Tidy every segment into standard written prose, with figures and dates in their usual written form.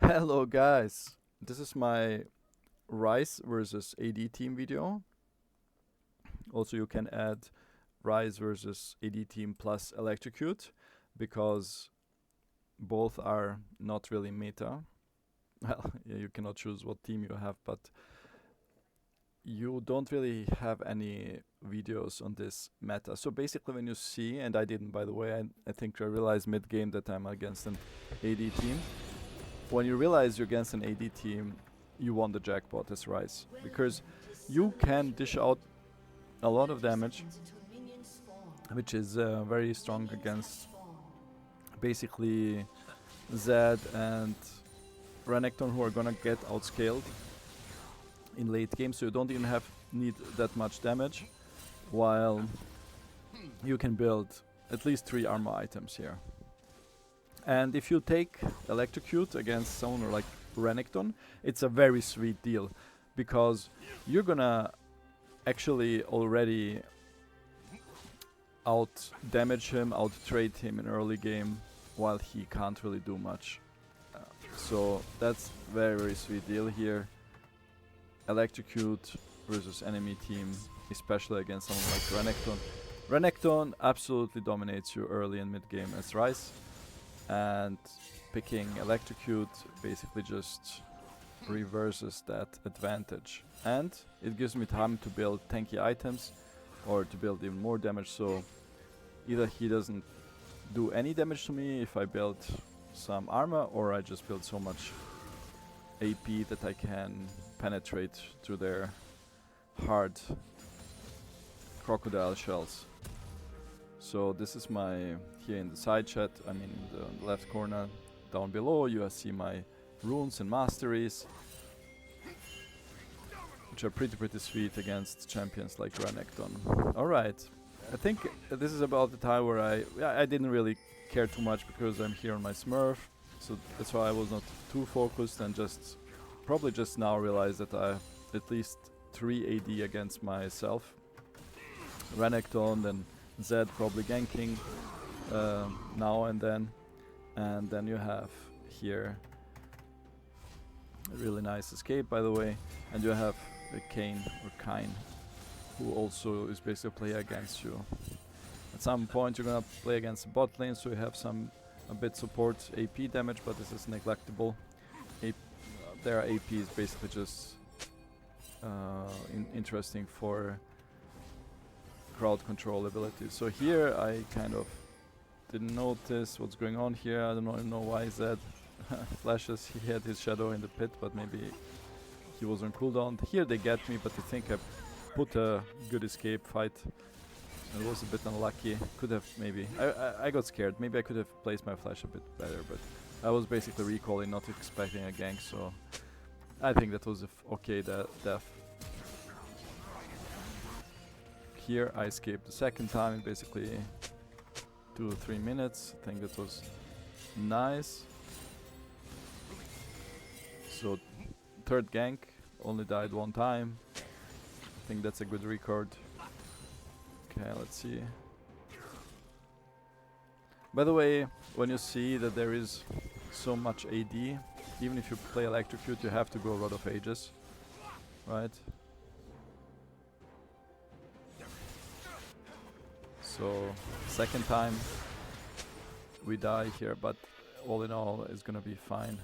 Hello guys, this is my Ryze versus AD team video. Also you can add Ryze versus AD team plus Electrocute because both are not really meta. Well, yeah, you cannot choose what team you have, but you don't really have any videos on this meta. So basically when you see, and I didn't by the way, I think I realized mid-game that I'm against an AD team. When you realize you're against an AD team, you won the jackpot as Ryze. Because you can dish out a lot of damage, which is very strong against basically Zed and Renekton, who are gonna get outscaled in late game, so you don't even need that much damage, while you can build at least 3 armor items here. And if you take Electrocute against someone like Renekton, it's a very sweet deal, because you're gonna actually already out damage him, out trade him in early game, while he can't really do much. So that's very sweet deal here. Electrocute versus enemy team, especially against someone like Renekton. Renekton absolutely dominates you early and mid game as Ryze, and picking Electrocute basically just reverses that advantage. And it gives me time to build tanky items or to build even more damage, so either he doesn't do any damage to me if I build some armor, or I just build so much AP that I can penetrate through their hard crocodile shells. So this is my, here in the side chat, I mean the left corner down below, you see my runes and masteries, which are pretty sweet against champions like Renekton. Alright, I think this is about the time where I didn't really care too much because I'm here on my Smurf, so that's why I was not too focused, and probably just now realized that I have at least 3 AD against myself. Renekton, then Zed probably ganking now and then you have here a really nice escape, by the way, and you have Kane or Kine, who also is basically playing against you. At some point you're gonna play against the bot lane, so you have a bit support AP damage, but this is neglectable. Their AP is basically just interesting for crowd control abilities. So here I kind of didn't notice what's going on here. I don't know why Zed flashes. He had his shadow in the pit, but maybe he was on cooldown. Here they get me, but I think I put a good escape fight. It was a bit unlucky. Could have maybe... I got scared. Maybe I could have placed my flash a bit better, but I was basically recalling, not expecting a gank, so I think that was okay death. Here I escaped the second time in basically 2 or 3 minutes. I think that was nice. So third gank, only died 1 time. I think that's a good record. Okay, let's see. By the way, when you see that there is so much AD, even if you play Electrocute, you have to go Rod of Ages, right? So second time we die here, but all in all it's gonna be fine.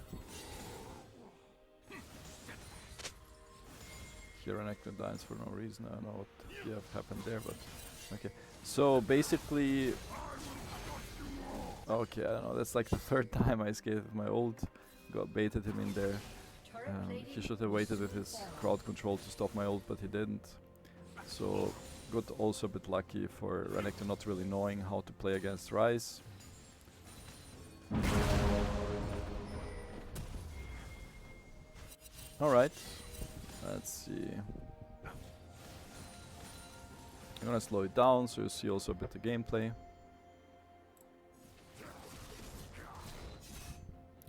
Here Renekton dies for no reason. I don't know what happened there, but okay. So basically, okay, I don't know, that's like the 3rd time I escaped with my ult, got baited him in there. He should have waited with his crowd control to stop my ult, but he didn't. So got also a bit lucky for Renekton not really knowing how to play against Ryze. Alright, let's see. I'm gonna slow it down so you see also a bit of gameplay.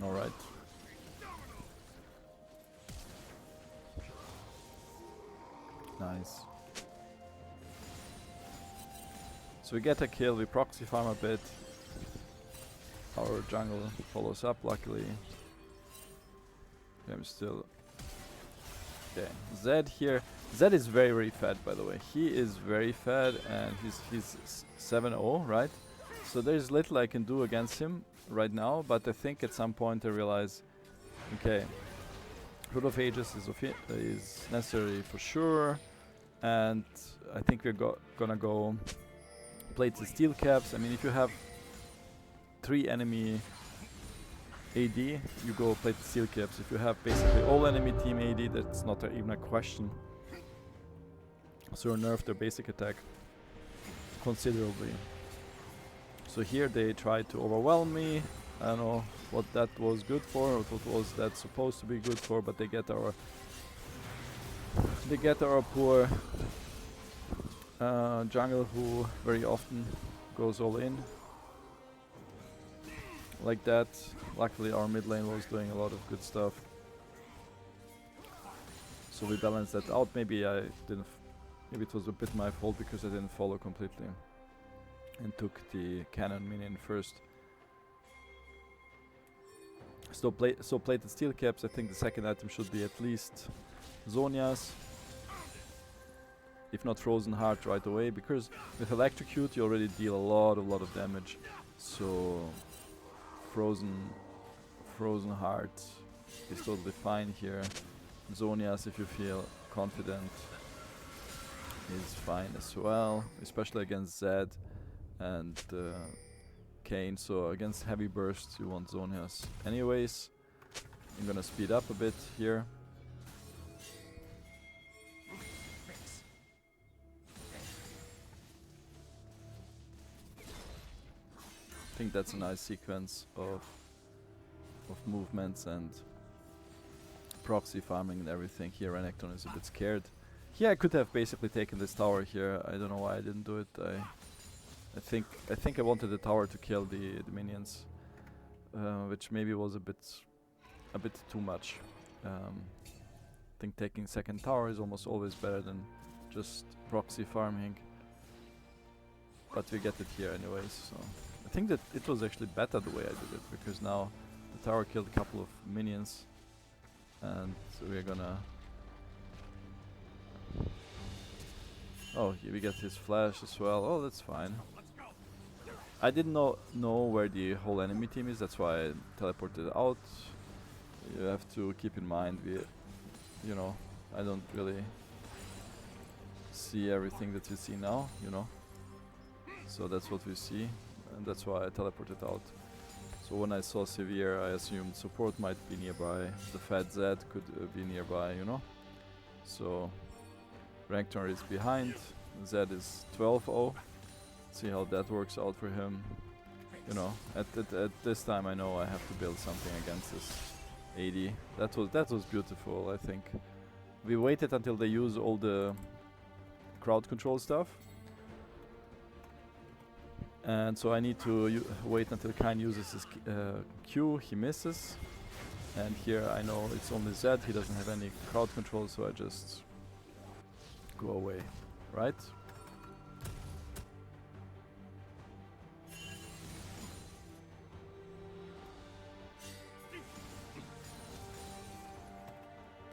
Alright. Nice. So we get a kill, we proxy farm a bit. Our jungle follows up, luckily. I'm still... Okay, Zed here. Zed is very, very fat, by the way. He is very fat, and he's 7-0, right? So there's little I can do against him right now, but I think at some point I realize, okay, Root of Ages is necessary for sure, and I think we're gonna go play the steel caps. I mean, if you have 3 enemy AD, you go play the steel caps. If you have basically all enemy team AD, that's not even a question. So nerf their basic attack considerably. So here they tried to overwhelm me. I don't know what that was good for, or what was that supposed to be good for, but they get our poor jungle, who very often goes all in like that. Luckily our mid lane was doing a lot of good stuff, so we balanced that out. Maybe maybe it was a bit my fault because I didn't follow completely and took the cannon minion first. So plated steel caps. I think the second item should be at least Zhonya's, if not Frozen Heart right away, because with Electrocute you already deal a lot of damage. So Frozen Heart is totally fine here. Zhonya's, if you feel confident, is fine as well, especially against Zed and Kayn. So against heavy bursts you want Zhonya's anyways. I'm gonna speed up a bit here. I think that's a nice sequence of movements and proxy farming and everything. Here Renekton is a bit scared. Here I could have basically taken this tower here. I don't know why I didn't do it. I think I wanted the tower to kill the minions, which maybe was a bit too much. I think taking second tower is almost always better than just proxy farming. But we get it here anyways, so I think that it was actually better the way I did it, because now the tower killed a couple of minions, and we're gonna... Oh, here we get his flash as well. Oh, that's fine. I didn't know where the whole enemy team is, that's why I teleported out. You have to keep in mind, you know, I don't really see everything that you see now, you know. So that's what we see, and that's why I teleported out. So when I saw Severe, I assumed support might be nearby, the fat Zed could be nearby, you know. So Renekton is behind, Zed is 12-0. See how that works out for him. You know, at this time I know I have to build something against this AD. That was beautiful. I think we waited until they use all the crowd control stuff, and so I need to wait until Kayn uses his Q. He misses, and here I know it's only Zed. He doesn't have any crowd control, so I just go away, right?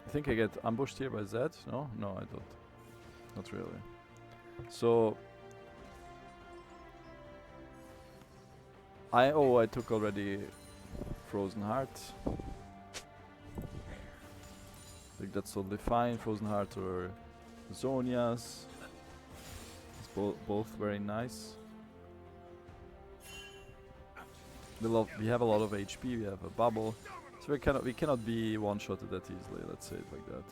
I think I get ambushed here by Zed. No, I don't. Not really. So I took already Frozen Heart. I think that's totally fine. Frozen Heart or Zhonya's. It's both very nice. We have a lot of HP. We have a bubble. So we cannot be one-shotted that easily, let's say it like that.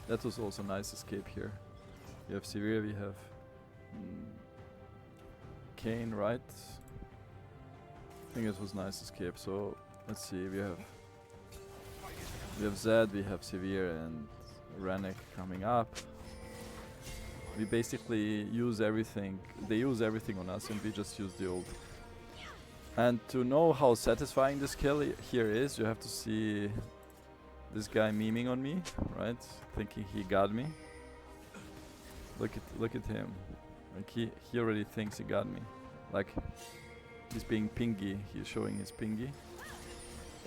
That was also a nice escape here. We have Severe, we have Kayn, right? I think it was a nice escape. So let's see, we have Zed, we have Severe and Renek coming up. We basically use everything. They use everything on us and we just use the ult. And to know how satisfying this kill here is, you have to see this guy memeing on me, right? Thinking he got me. Look at him. Like he already thinks he got me. Like he's being pingy. He's showing his pingy.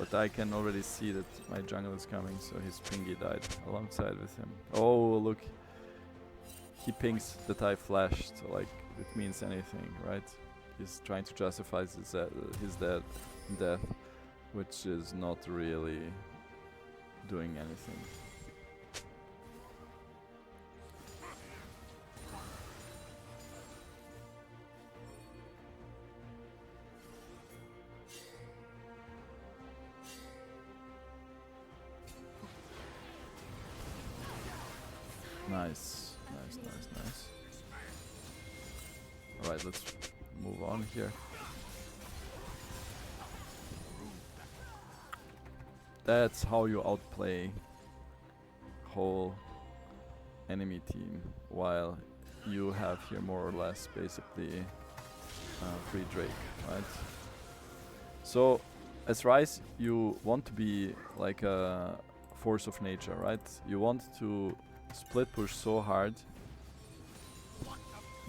But I can already see that my jungle is coming, so his pingy died alongside with him. Oh, look. He pings that I flashed, like it means anything, right? He's trying to justify his death, which is not really doing anything. Nice, nice, nice, nice. Alright, let's move on here. That's how you outplay whole enemy team, while you have here more or less basically free Drake, right? So as Ryze, you want to be like a force of nature, right? You want to split push so hard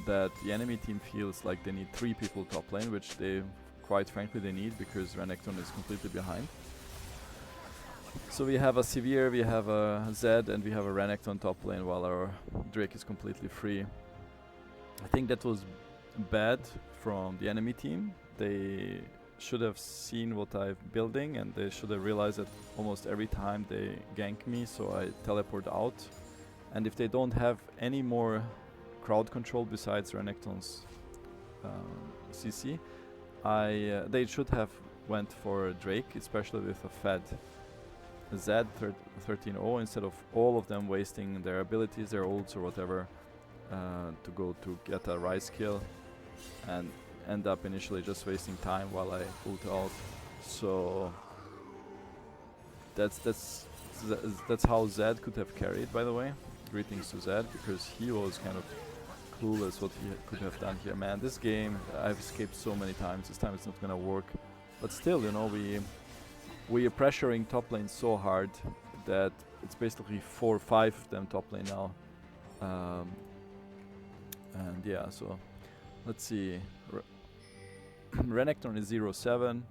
that the enemy team feels like they need 3 people top lane, which they quite frankly they need because Renekton is completely behind. So we have a Severe, we have a Zed, and we have a Renekton top lane while our Drake is completely free. I think that was bad from the enemy team. They should have seen what I'm building, and they should have realized that almost every time they gank me, so I teleport out. And if they don't have any more crowd control besides Renekton's CC, they should have went for Drake, especially with a fed Zed 13-0, instead of all of them wasting their abilities, their ults or whatever, to go to get a Ryze kill and end up initially just wasting time while I ult out. So that's how Zed could have carried, by the way. Greetings to Zed, because he was kind of clueless what he could have done here. Man, this game I've escaped so many times. This time it's not gonna work, but still, you know, we are pressuring top lane so hard that it's basically 4 or 5 of them top lane now. And yeah, so let's see. Renekton is 0-7.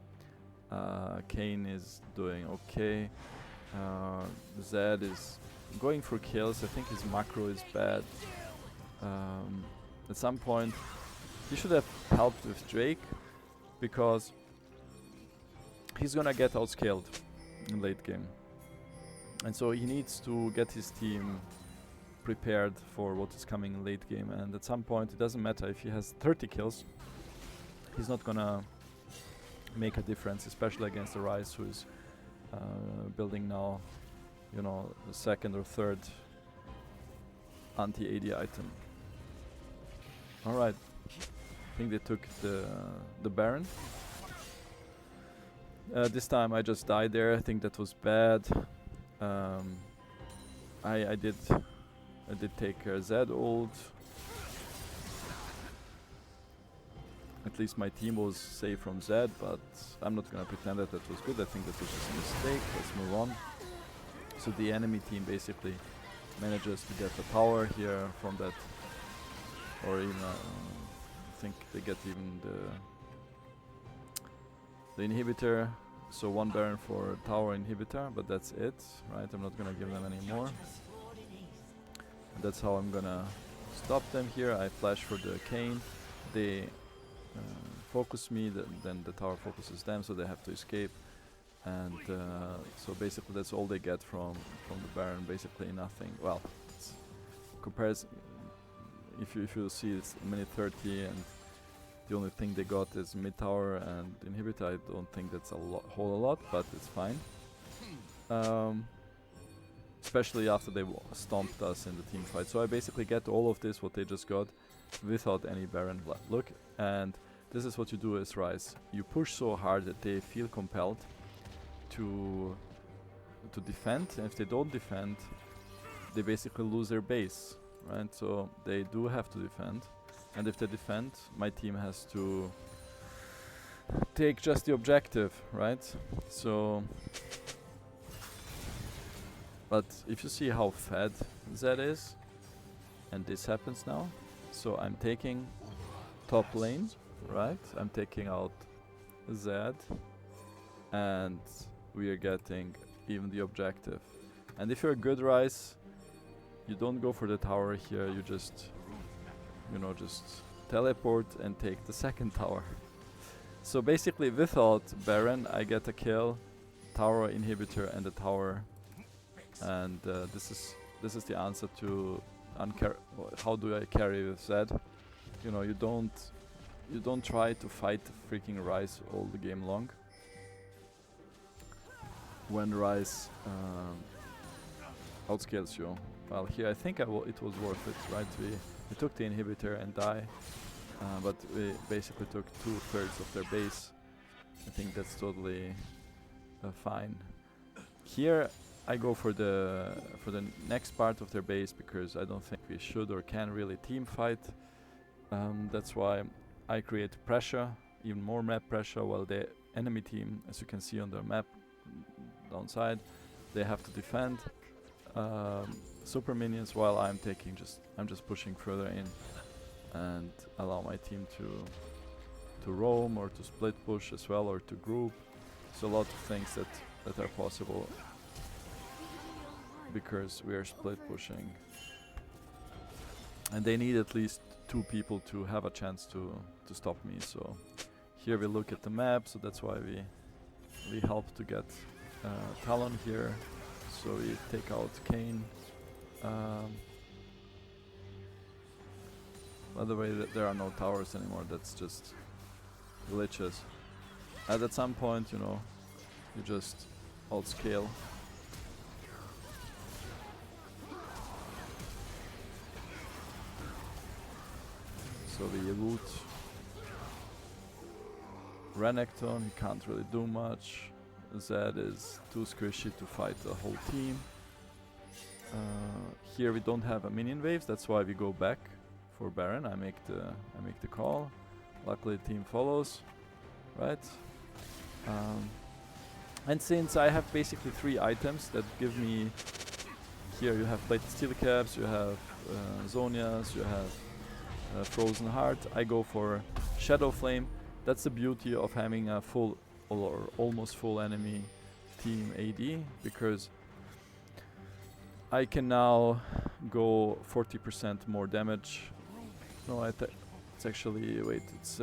Kayn is doing okay. Zed is going for kills. I think his macro is bad. At some point, he should have helped with Drake, because he's gonna get outscaled in late game. And so he needs to get his team prepared for what is coming in late game. And at some point, it doesn't matter if he has 30 kills, he's not gonna make a difference, especially against the Ryze, who is building now, you know, the 2nd or 3rd anti-AD item. Alright, I think they took the Baron. This time I just died there. I think that was bad. I did take Zed ult. At least my team was safe from Zed, but I'm not gonna pretend that that was good. I think that was just a mistake. Let's move on. So the enemy team basically manages to get the power here from that, or even I think they get even the inhibitor. So 1 Baron for tower inhibitor, but that's it, right? I'm not gonna give them any more. And that's how I'm gonna stop them here. I flash for the Kayn. They focus me, then the tower focuses them, so they have to escape. And so basically that's all they get from the Baron, basically nothing. Well, compares, if you see it's minute 30 and the only thing they got is mid tower and inhibitor. I don't think that's a whole lot, but it's fine. Especially after they stomped us in the team fight. So I basically get all of this, what they just got, without any Baron left. Look, and this is what you do as Ryze. You push so hard that they feel compelled to defend, and if they don't defend, they basically lose their base, right? So they do have to defend. And if they defend, my team has to take just the objective, right? So, but if you see how fed Zed is, and this happens now, so I'm taking top lane, right? I'm taking out Zed, and we are getting even the objective. And if you're a good Ryze, you don't go for the tower here, you just, you know, just teleport and take the second tower. So basically without Baron I get a kill, tower inhibitor and a tower, and this is the answer to how do I carry with Zed. You know, you don't try to fight freaking Ryze all the game long. When Ryze outscales you. Well, here I think it was worth it, right? We took the inhibitor and die, but we basically took 2/3 of their base. I think that's totally fine. Here I go for the next part of their base because I don't think we should or can really team fight. That's why I create pressure, even more map pressure, while the enemy team, as you can see on the map downside, they have to defend super minions, while I'm just pushing further in and allow my team to roam or to split push as well, or to group. So a lot of things that are possible because we are split pushing, and they need at least 2 people to have a chance to stop me. So here we look at the map, so that's why we help to get Talon here. So we take out Kayn. By the way, there are no towers anymore, that's just glitches. And at some point, you know, you just outscale. So we root Renekton, he can't really do much. Zed is too squishy to fight the whole team. Here we don't have a minion waves, that's why we go back for Baron. I make the call. Luckily the team follows, right? And since I have basically 3 items that give me, here you have plated steel caps, you have Zonias, you have Frozen Heart, I go for Shadow Flame. That's the beauty of having a full or almost full enemy team AD, because I can now go 40% more damage. No, it's actually, wait, it's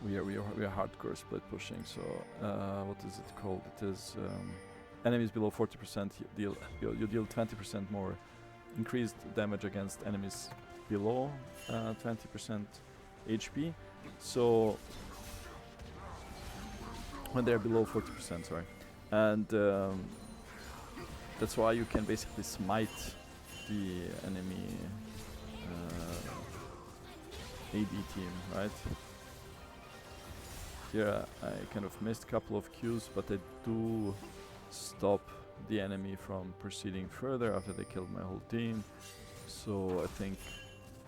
we are hardcore split pushing. So what is it called? It is enemies below 40% you deal 20% more increased damage against enemies below 20% HP. So when they're below 40%, sorry, and that's why you can basically smite the enemy AD team, right? Here I kind of missed a couple of Qs, but they do stop the enemy from proceeding further after they killed my whole team. So I think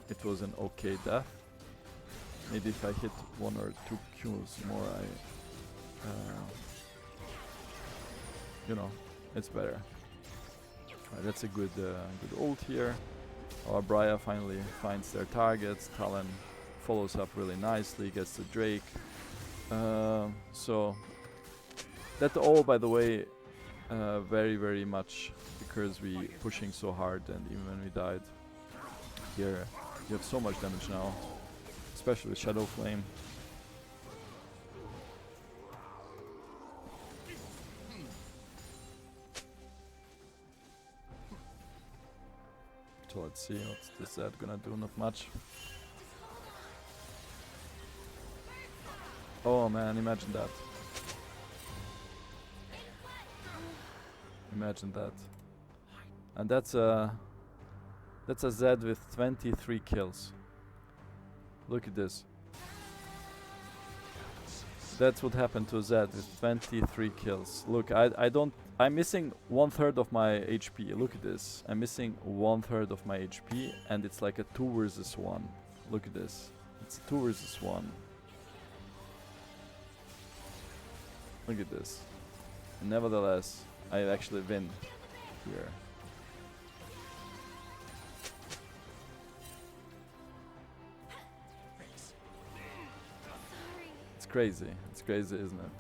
it was an okay death. Maybe if I hit 1 or 2 Qs more, you know, it's better. Right, that's a good ult here. Our Briar finally finds their targets. Talon follows up really nicely, gets the Drake. So that all, by the way, very much because we pushing so hard, and even when we died, here you have so much damage now, especially with Shadow Flame. So let's see what's this Zed gonna do. Not much. Oh man, imagine that. Imagine that. And that's a Zed with 23 kills. Look at this. That's what happened to Zed with 23 kills. Look, I'm missing 1/3 of my HP. Look at this. I'm missing 1/3 of my HP, and it's like a 2 versus 1. Look at this. It's 2 versus 1. Look at this. And nevertheless, I actually win here. It's crazy. It's crazy, isn't it?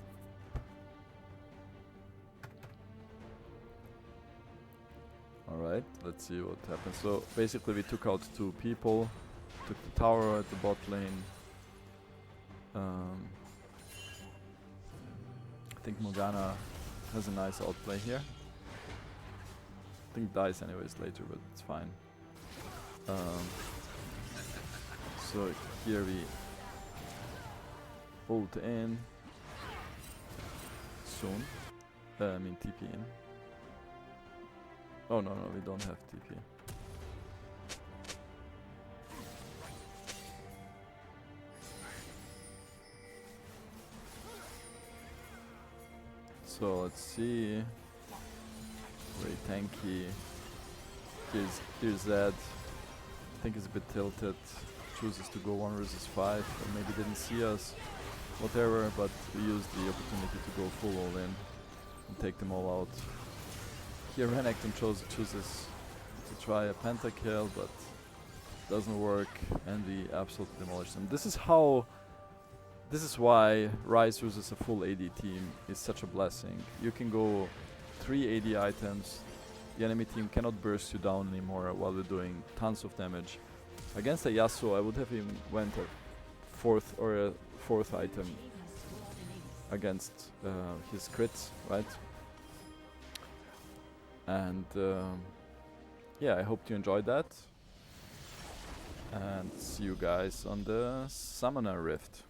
Alright, let's see what happens. So basically we took out 2 people, took the tower at the bot lane. I think Morgana has a nice outplay here. I think dies anyways later, but it's fine. So here we ult in soon. I mean TP in. Oh no, we don't have TP. So let's see. Very tanky. Here's Zed. I think he's a bit tilted. Chooses to go 1 versus 5, or maybe didn't see us. Whatever, but we used the opportunity to go full all in and take them all out. Here Renekton chooses to try a pentakill, but doesn't work, and we absolutely demolish them. This is why Ryze versus a full AD team is such a blessing. You can go 3 AD items, the enemy team cannot burst you down anymore while we're doing tons of damage. Against a Yasuo, I would have even went a 4th item against his crits, right? And yeah, I hope you enjoyed that. And see you guys on the Summoner Rift.